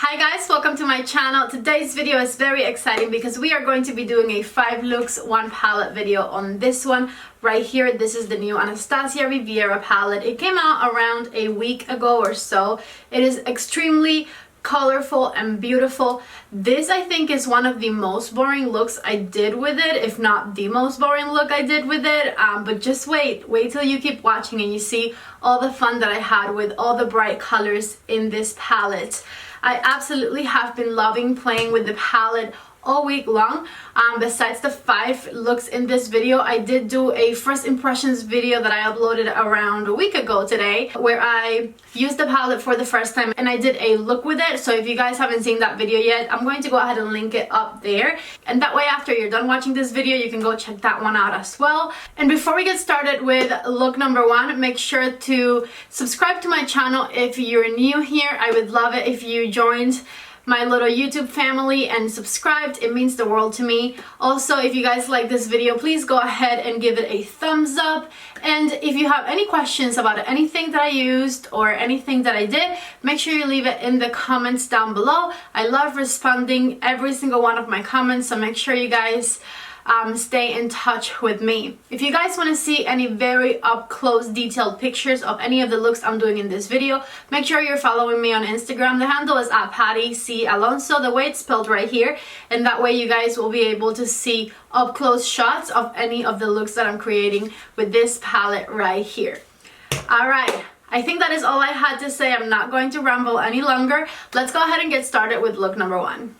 Hi guys, welcome to my channel. Today's video is very exciting because we are going to be doing a 5 looks 1 palette video on this one right here. This is the new Anastasia Riviera palette. It came out around a week ago or so. It is extremely colorful and beautiful. This I think is one of the most boring looks I did with it, if not the most boring look I did with it, but just wait till you keep watching and you see all the fun that I had with all the bright colors in this palette. I absolutely have been loving playing with the palette all week long. Besides the 5 looks in this video, I did do a first impressions video that I uploaded around a week ago today, where I used the palette for the first time and I did a look with it. So if you guys haven't seen that video yet, I'm going to go ahead and link it up there, and that way after you're done watching this video you can go check that one out as well. And before we get started with look number 1, make sure to subscribe to my channel if you're new here. I would love it if you joined my little YouTube family and subscribed. It means the world to me. Also, if you guys like this video, please go ahead and give it a thumbs up. And if you have any questions about anything that I used or anything that I did, make sure you leave it in the comments down below. I love responding every single one of my comments, so make sure you guys stay in touch with me. If you guys want to see any very up close detailed pictures of any of the looks I'm doing in this video, make sure you're following me on Instagram. The handle is @PattyCAlonso, the way it's spelled right here, and that way you guys will be able to see up close shots of any of the looks that I'm creating with this palette right here. Alright, I think that is all I had to say. I'm not going to ramble any longer. Let's go ahead and get started with look number 1.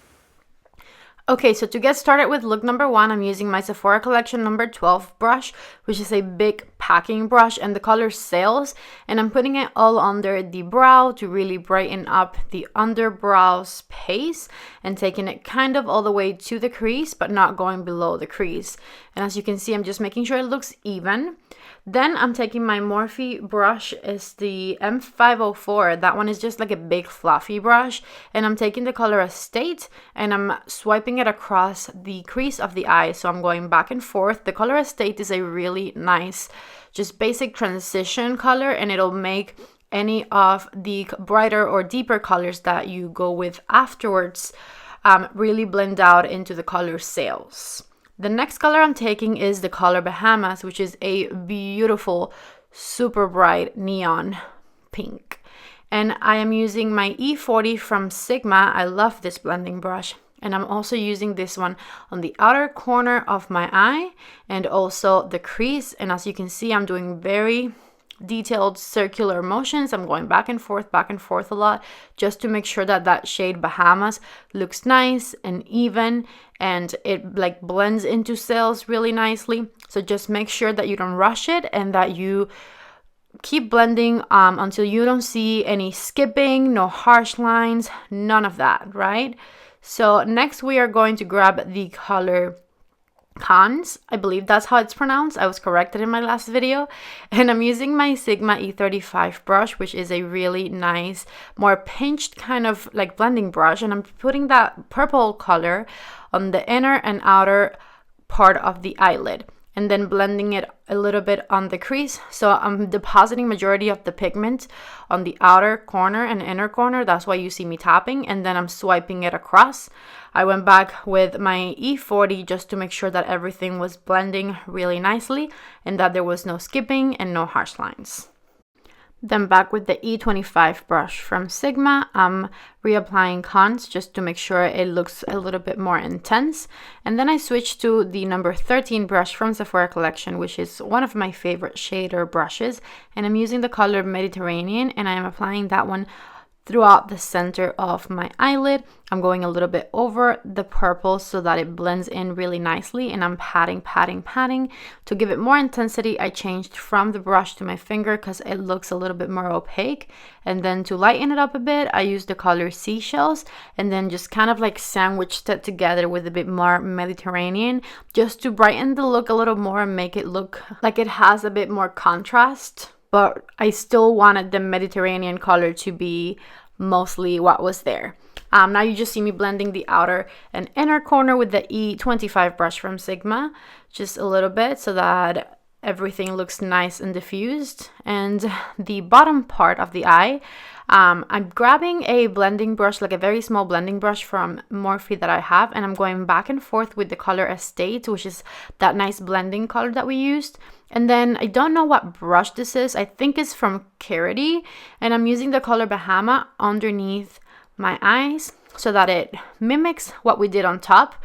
Okay, so to get started with look number 1, I'm using my Sephora collection number 12 brush, which is a big packing brush, and the color Sails, and I'm putting it all under the brow to really brighten up the underbrow space and taking it kind of all the way to the crease but not going below the crease. And as you can see, I'm just making sure it looks even. Then I'm taking my Morphe brush, is the M504. That one is just like a big fluffy brush, and I'm taking the color Estate and I'm swiping it across the crease of the eye. So I'm going back and forth. The color Estate is a really nice, just basic transition color, and it'll make any of the brighter or deeper colors that you go with afterwards really blend out into the color Sails. The next color I'm taking is the color Bahamas, which is a beautiful, super bright neon pink. And I am using my E40 from Sigma. I love this blending brush. And I'm also using this one on the outer corner of my eye and also the crease. And as you can see, I'm doing very detailed circular motions. I'm going back and forth a lot, just to make sure that that shade Bahamas looks nice and even, and it like blends into Sails really nicely. So just make sure that you don't rush it and that you keep blending until you don't see any skipping, no harsh lines, none of that, right? So next we are going to grab the color Cons, I believe that's how it's pronounced. I was corrected in my last video. And I'm using my Sigma E35 brush, which is a really nice, more pinched kind of like blending brush. And I'm putting that purple color on the inner and outer part of the eyelid, and then blending it a little bit on the crease. So I'm depositing majority of the pigment on the outer corner and inner corner. That's why you see me tapping, and then I'm swiping it across. I went back with my E40 just to make sure that everything was blending really nicely and that there was no skipping and no harsh lines. Then back with the E25 brush from Sigma, I'm reapplying Cons just to make sure it looks a little bit more intense. And then I switched to the number 13 brush from Sephora collection, which is one of my favorite shader brushes. And I'm using the color Mediterranean, and I am applying that one throughout the center of my eyelid. I'm going a little bit over the purple so that it blends in really nicely, and I'm patting. To give it more intensity, I changed from the brush to my finger because it looks a little bit more opaque. And then to lighten it up a bit, I used the color Seashells and then just kind of like sandwiched it together with a bit more Mediterranean, just to brighten the look a little more and make it look like it has a bit more contrast. But I still wanted the Mediterranean color to be mostly what was there. Now you just see me blending the outer and inner corner with the E25 brush from Sigma, just a little bit so that everything looks nice and diffused. And the bottom part of the eye, I'm grabbing a blending brush, like a very small blending brush from Morphe that I have, and I'm going back and forth with the color Estate, which is that nice blending color that we used. And then I don't know what brush this is. I think it's from Carity, and I'm using the color Bahama underneath my eyes so that it mimics what we did on top.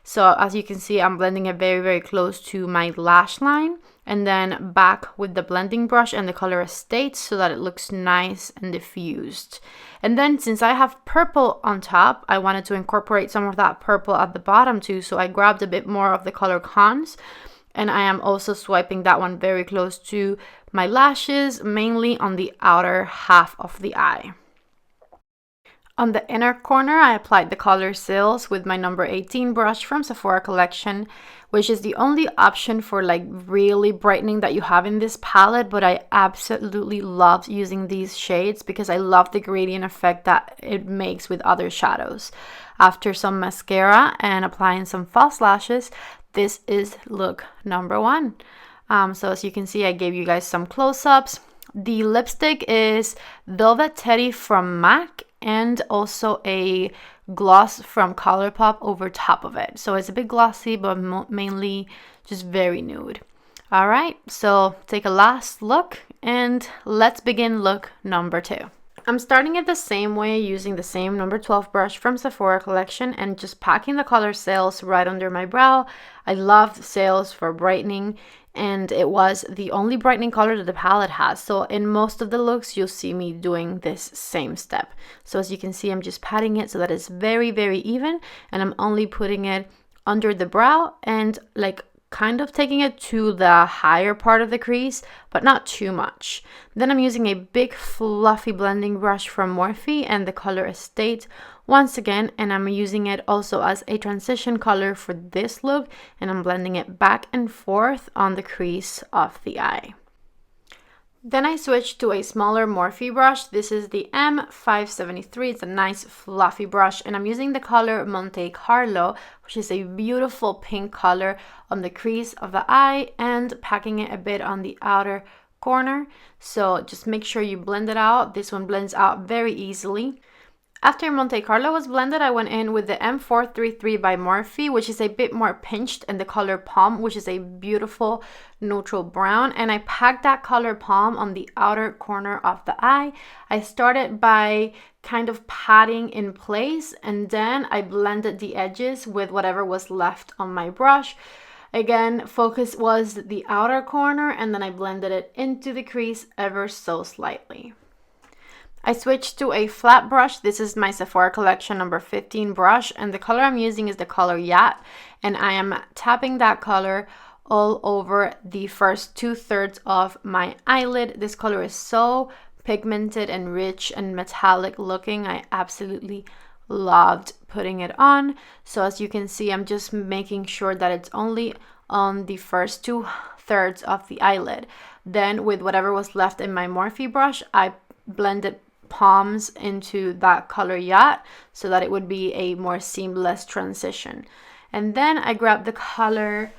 So as you can see, I'm blending it very, very close to my lash line, and then back with the blending brush and the color Estate so that it looks nice and diffused. And then since I have purple on top, I wanted to incorporate some of that purple at the bottom too. So I grabbed a bit more of the color Cons, and I am also swiping that one very close to my lashes, mainly on the outer half of the eye. On the inner corner, I applied the color Sales with my number 18 brush from Sephora collection, which is the only option for like really brightening that you have in this palette, but I absolutely love using these shades because I love the gradient effect that it makes with other shadows. After some mascara and applying some false lashes, this is look number 1. So as you can see, I gave you guys some close-ups. The lipstick is Velvet Teddy from MAC, and also a gloss from Colourpop over top of it. So it's a bit glossy, but mainly just very nude. All right, so take a last look and let's begin look number 2. I'm starting it the same way, using the same number 12 brush from Sephora collection and just packing the color Sales right under my brow. I love Sales for brightening, and it was the only brightening color that the palette has. So in most of the looks, you'll see me doing this same step. So as you can see, I'm just patting it so that it's very, very even, and I'm only putting it under the brow and like kind of taking it to the higher part of the crease, but not too much. Then I'm using a big fluffy blending brush from Morphe and the color Estate once again, and I'm using it also as a transition color for this look, and I'm blending it back and forth on the crease of the eye. Then I switched to a smaller Morphe brush. This is the M573. It's a nice fluffy brush, and I'm using the color Monte Carlo, which is a beautiful pink color on the crease of the eye, and packing it a bit on the outer corner. So just make sure you blend it out. This one blends out very easily. After Monte Carlo was blended, I went in with the M433 by Morphe, which is a bit more pinched, and the color Palm, which is a beautiful neutral brown. And I packed that color Palm on the outer corner of the eye. I started by kind of patting in place, and then I blended the edges with whatever was left on my brush. Again, focus was the outer corner, and then I blended it into the crease ever so slightly. I switched to a flat brush. This is my Sephora collection number 15 brush, and the color I'm using is the color Yacht, and I am tapping that color all over the first 2/3 of my eyelid. This color is so pigmented and rich and metallic looking. I absolutely loved putting it on. So as you can see, I'm just making sure that it's only on the first 2/3 of the eyelid. Then with whatever was left in my Morphe brush, I blended palms into that color Yacht so that it would be a more seamless transition. And then I grabbed the color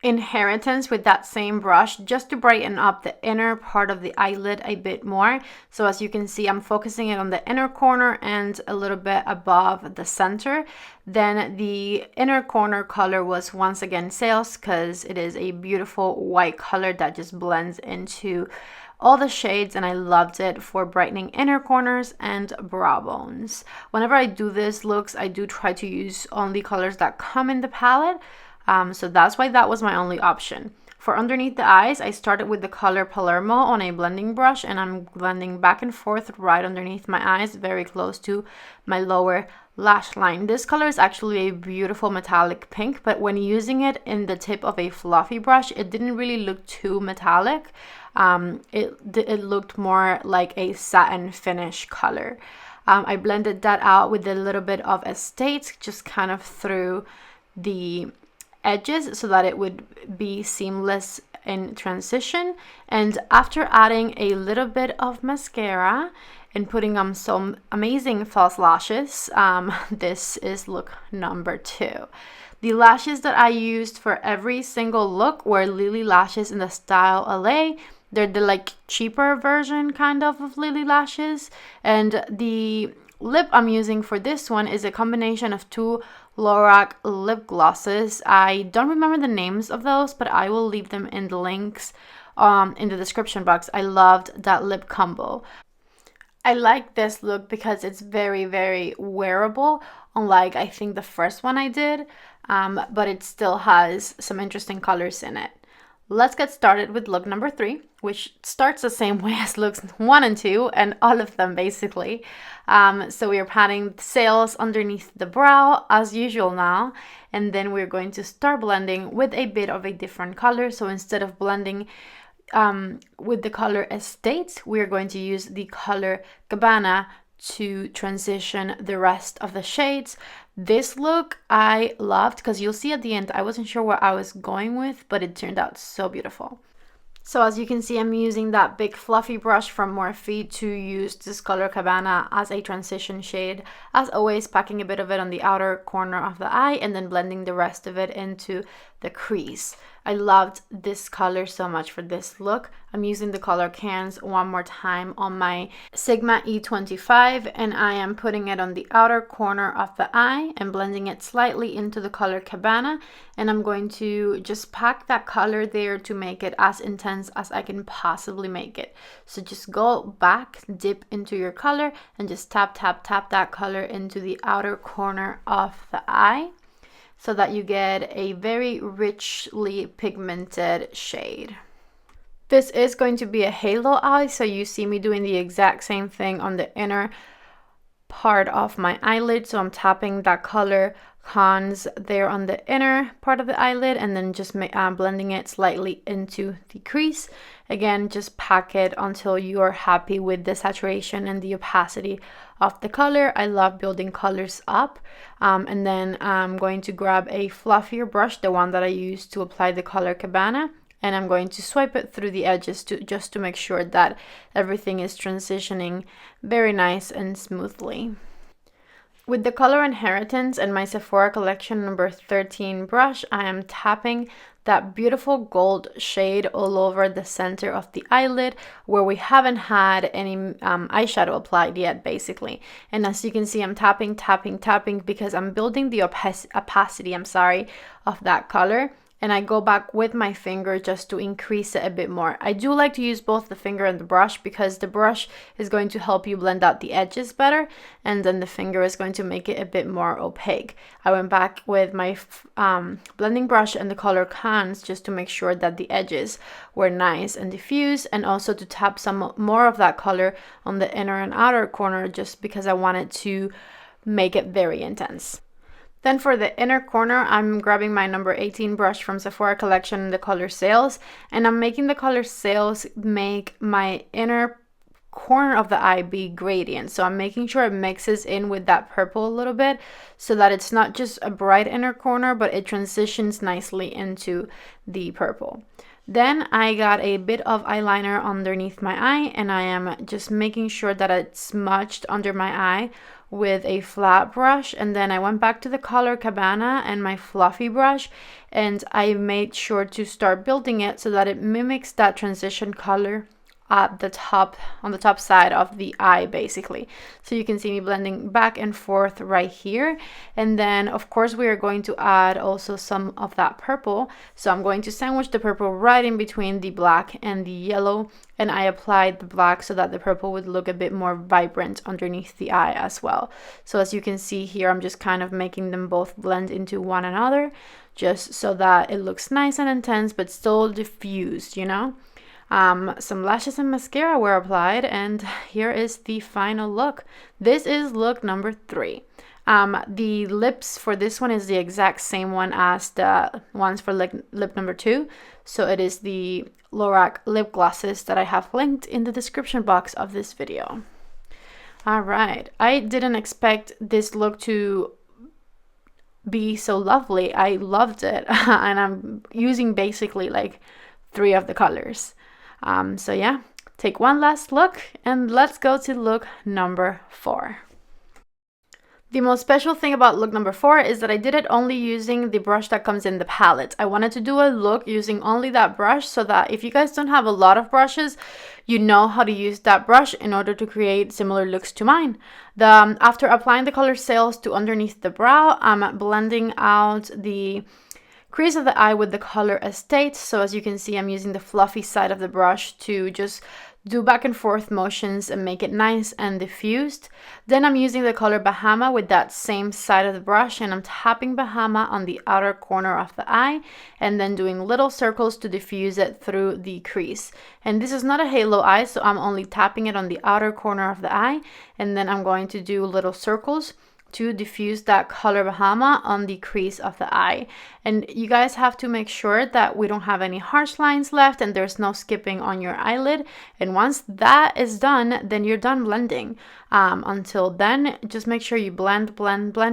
Inheritance with that same brush just to brighten up the inner part of the eyelid a bit more. So as you can see, I'm focusing it on the inner corner and a little bit above the center. Then the inner corner color was once again Sales, because it is a beautiful white color that just blends into all the shades, and I loved it for brightening inner corners and brow bones. Whenever I do this looks, I do try to use only colors that come in the palette, so that's why that was my only option. For underneath the eyes, I started with the color Palermo on a blending brush, and I'm blending back and forth right underneath my eyes, very close to my lower lash line. This color is actually a beautiful metallic pink, but when using it in the tip of a fluffy brush, it didn't really look too metallic. It looked more like a satin finish color. I blended that out with a little bit of Estate, just kind of through the edges so that it would be seamless in transition. And after adding a little bit of mascara and putting on some amazing false lashes, this is look number 2. The lashes that I used for every single look were Lily lashes in the style LA. They're the like cheaper version kind of Lily lashes. And the lip I'm using for this one is a combination of two LORAC lip glosses. I don't remember the names of those, but I will leave them in the links in the description box. I loved that lip combo. I like this look because it's very, very wearable, unlike I think the first one I did, but it still has some interesting colors in it. Let's get started with look number 3, which starts the same way as looks 1 and 2, and all of them basically. So we are patting sails underneath the brow as usual now, and then we're going to start blending with a bit of a different color. So instead of blending with the color Estate, we're going to use the color Cabana to transition the rest of the shades. This look I loved because you'll see at the end I wasn't sure what I was going with, but it turned out so beautiful. So as you can see, I'm using that big fluffy brush from Morphe to use this color Cabana as a transition shade. As always, packing a bit of it on the outer corner of the eye and then blending the rest of it into the crease. I loved this color so much for this look. I'm using the color Cans one more time on my Sigma E25, and I am putting it on the outer corner of the eye and blending it slightly into the color Cabana, and I'm going to just pack that color there to make it as intense as I can possibly make it. So just go back, dip into your color, and just tap, tap, tap that color into the outer corner of the eye, so that you get a very richly pigmented shade. This is going to be a halo eye, so you see me doing the exact same thing on the inner part of my eyelid. So I'm tapping that color Cons there on the inner part of the eyelid and then just blending it slightly into the crease. Again, just pack it until you are happy with the saturation and the opacity of the color. I love building colors up. And then I'm going to grab a fluffier brush, the one that I used to apply the color Cabana, and I'm going to swipe it through the edges just to make sure that everything is transitioning very nice and smoothly. With the color Inheritance and my Sephora collection number 13 brush, I am tapping that beautiful gold shade all over the center of the eyelid where we haven't had any eyeshadow applied yet, basically. And as you can see, I'm tapping, tapping, tapping because I'm building the opacity of that color. And I go back with my finger just to increase it a bit more. I do like to use both the finger and the brush because the brush is going to help you blend out the edges better, and then the finger is going to make it a bit more opaque. I went back with my blending brush and the color Cans just to make sure that the edges were nice and diffuse, and also to tap some more of that color on the inner and outer corner just because I wanted to make it very intense. Then for the inner corner, I'm grabbing my number 18 brush from Sephora collection in the color Sails, and I'm making the color Sails make my inner corner of the eye be gradient. So I'm making sure it mixes in with that purple a little bit so that it's not just a bright inner corner, but it transitions nicely into the purple. Then I got a bit of eyeliner underneath my eye, and I am just making sure that it's smudged under my eye with a flat brush. And then I went back to the color Cabana and my fluffy brush, and I made sure to start building it so that it mimics that transition color at the top, on the top side of the eye, basically. So you can see me blending back and forth right here. And then of course we are going to add also some of that purple. So I'm going to sandwich the purple right in between the black and the yellow, and I applied the black so that the purple would look a bit more vibrant underneath the eye as well. So as you can see here, I'm just kind of making them both blend into one another just so that it looks nice and intense but still diffused, you know. Some lashes and mascara were applied, and here is the final look. This is look number 3. The lips for this one is the exact same one as the ones for lip number 2. So it is the LORAC lip glosses that I have linked in the description box of this video. All right, I didn't expect this look to be so lovely. I loved it, and I'm using basically like 3 of the colors. So yeah, take one last look and let's go to look number 4. The most special thing about look number 4 is that I did it only using the brush that comes in the palette. I wanted to do a look using only that brush so that if you guys don't have a lot of brushes, you know how to use that brush in order to create similar looks to mine. After applying the color Sails to underneath the brow, I'm blending out the crease of the eye with the color Estate. So as you can see, I'm using the fluffy side of the brush to just do back and forth motions and make it nice and diffused. Then I'm using the color Bahama with that same side of the brush, and I'm tapping Bahama on the outer corner of the eye and then doing little circles to diffuse it through the crease. And this is not a halo eye, so I'm only tapping it on the outer corner of the eye, and then I'm going to do little circles to diffuse that color Bahama on the crease of the eye. And you guys have to make sure that we don't have any harsh lines left and there's no skipping on your eyelid. And once that is done, then you're done blending. Until then, just make sure you blend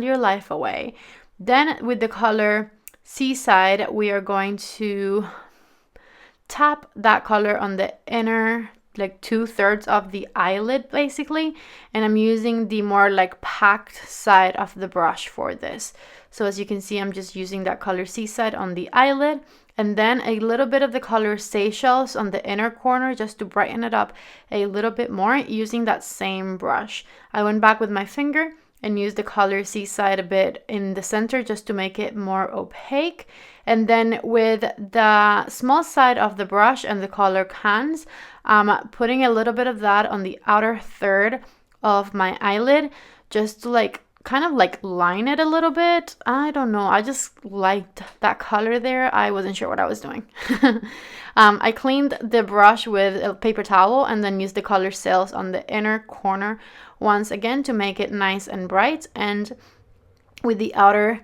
your life away. Then with the color Seaside, we are going to tap that color on the inner like 2/3 of the eyelid basically, and I'm using the more like packed side of the brush for this. So as you can see, I'm just using that color Seaside on the eyelid, and then a little bit of the color Seychelles on the inner corner just to brighten it up a little bit more using that same brush. I went back with my finger and used the color Seaside a bit in the center just to make it more opaque. And then with the small side of the brush and the color Cannes, I'm putting a little bit of that on the outer third of my eyelid just to like kind of like line it a little bit. I don't know, I just liked that color there. I wasn't sure what I was doing. I cleaned the brush with a paper towel and then used the color Sails on the inner corner once again to make it nice and bright. And with the outer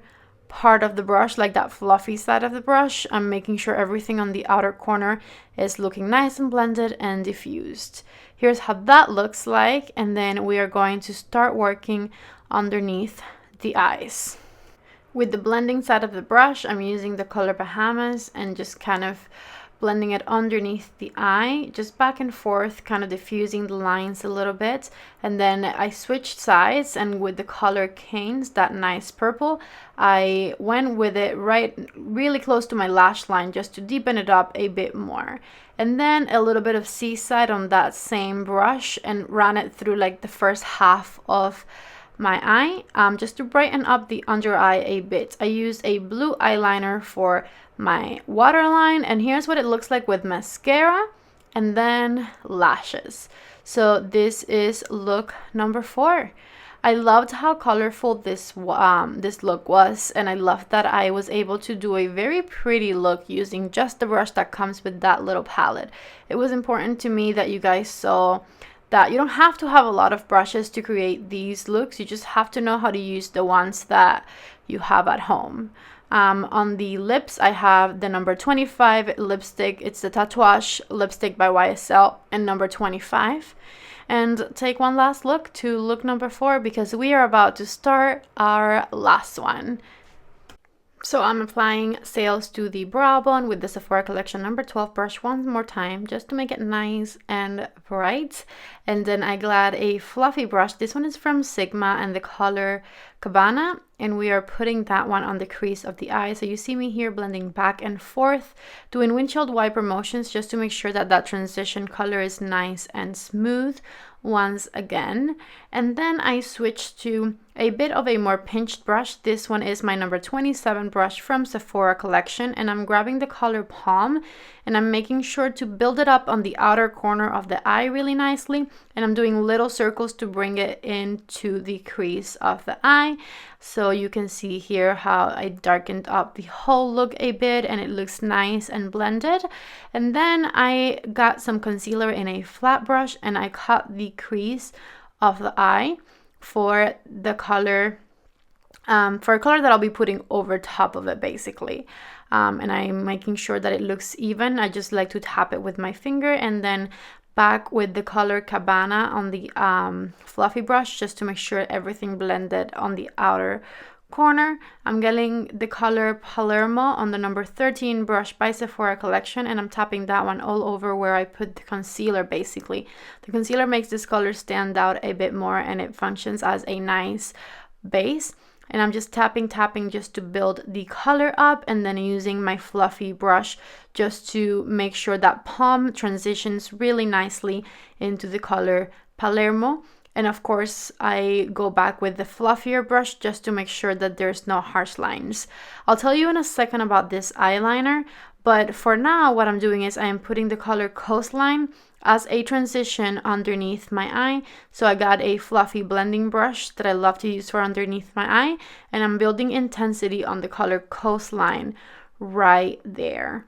part of the brush, like that fluffy side of the brush, I'm making sure everything on the outer corner is looking nice and blended and diffused. Here's how that looks like, and then we are going to start working underneath the eyes. With the blending side of the brush, I'm using the color Bahamas and just kind of blending it underneath the eye, just back and forth, kind of diffusing the lines a little bit. And then I switched sides, and with the color Canes, that nice purple, I went with it really close to my lash line just to deepen it up a bit more. And then a little bit of Seaside on that same brush and ran it through like the first half of my eye, just to brighten up the under eye a bit. I used a blue eyeliner for my waterline, and here's what it looks like with mascara and then lashes. So this is look number 4. I loved how colorful this look was, and I loved that I was able to do a very pretty look using just the brush that comes with that little palette. It was important to me that you guys saw that you don't have to have a lot of brushes to create these looks. You just have to know how to use the ones that you have at home. On the lips, I have the number 25 lipstick. It's the Tatouage lipstick by YSL and number 25. And take one last look to look number 4 because we are about to start our last one. So I'm applying Sails to the brow bone with the Sephora Collection number 12 brush one more time just to make it nice and bright. And then I glad a fluffy brush. This one is from Sigma and the color Cabana, and we are putting that one on the crease of the eye. So you see me here blending back and forth, doing windshield wiper motions just to make sure that that transition color is nice and smooth once again. And then I switched to a bit of a more pinched brush. This one is my number 27 brush from Sephora Collection, and I'm grabbing the color Palm and I'm making sure to build it up on the outer corner of the eye really nicely, and I'm doing little circles to bring it into the crease of the eye. So you can see here how I darkened up the whole look a bit and it looks nice and blended. And then I got some concealer in a flat brush and I cut the crease of the eye for the color for a color that I'll be putting over top of it basically. And I'm making sure that it looks even. I just like to tap it with my finger and then back with the color Cabana on the fluffy brush just to make sure everything blended on the outer corner. I'm getting the color Palermo on the number 13 brush by Sephora Collection, and I'm tapping that one all over where I put the concealer basically. The concealer makes this color stand out a bit more and it functions as a nice base. And I'm just tapping just to build the color up, and then using my fluffy brush just to make sure that palm transitions really nicely into the color Palermo. And of course, I go back with the fluffier brush just to make sure that there's no harsh lines. I'll tell you in a second about this eyeliner, but for now, what I'm doing is I am putting the color Coastline as a transition underneath my eye. So I got a fluffy blending brush that I love to use for underneath my eye, and I'm building intensity on the color Coastline right there.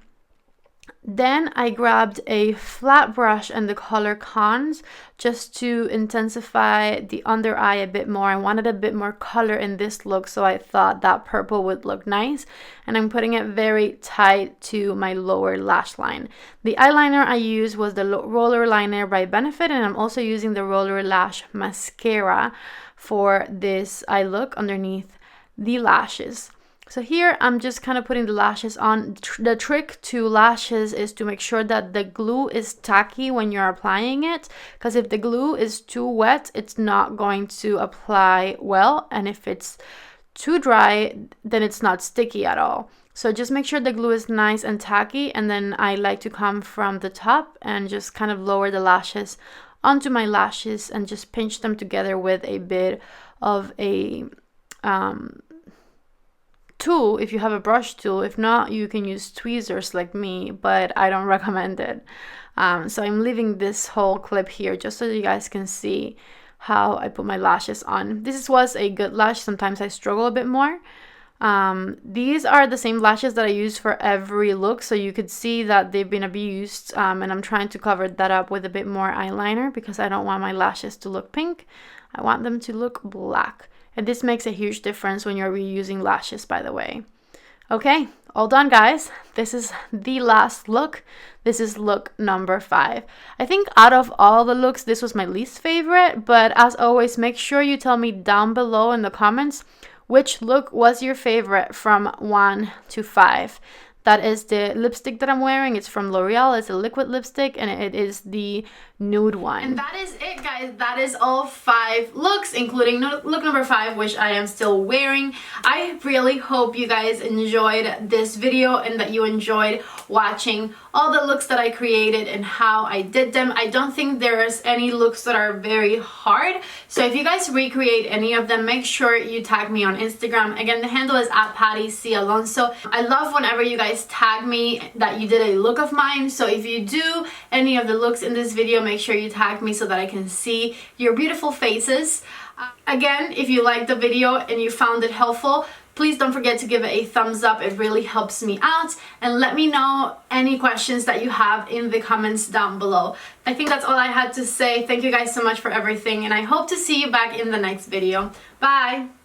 Then I grabbed a flat brush and the color Cons just to intensify the under eye a bit more. I wanted a bit more color in this look, so I thought that purple would look nice. And I'm putting it very tight to my lower lash line. The eyeliner I used was the Roller Liner by Benefit, and I'm also using the Roller Lash Mascara for this eye look underneath the lashes. So here I'm just kind of putting the lashes on. The trick to lashes is to make sure that the glue is tacky when you're applying it, because if the glue is too wet, it's not going to apply well, and if it's too dry, then it's not sticky at all. So just make sure the glue is nice and tacky, and then I like to come from the top and just kind of lower the lashes onto my lashes and just pinch them together with a bit of a tool, if you have a brush tool. If not, you can use tweezers like me, but I don't recommend it. So I'm leaving this whole clip here just so you guys can see how I put my lashes on. This was a good lash. Sometimes I struggle a bit more. These are the same lashes that I use for every look, so you could see that they've been abused, and I'm trying to cover that up with a bit more eyeliner because I don't want my lashes to look pink. I want them to look black. And this makes a huge difference when you're reusing lashes, by the way. Okay, all done, guys. This is the last look. This is look number 5. I think out of all the looks, this was my least favorite. But as always, make sure you tell me down below in the comments which look was your favorite from 1 to 5. That is the lipstick that I'm wearing. It's from L'Oreal. It's a liquid lipstick, and it is the nude one. And that is it, guys. That is all 5 looks, including look number 5, which I am still wearing. I really hope you guys enjoyed this video and that you enjoyed watching all the looks that I created and how I did them. I don't think there's any looks that are very hard. So if you guys recreate any of them, make sure you tag me on Instagram. Again, the handle is @PattyCAlonso. I love whenever you guys tag me that you did a look of mine. So if you do any of the looks in this video, make sure you tag me so that I can see your beautiful faces. Again, if you liked the video and you found it helpful, please don't forget to give it a thumbs up. It really helps me out. And let me know any questions that you have in the comments down below. I think that's all I had to say. Thank you guys so much for everything, and I hope to see you back in the next video. Bye!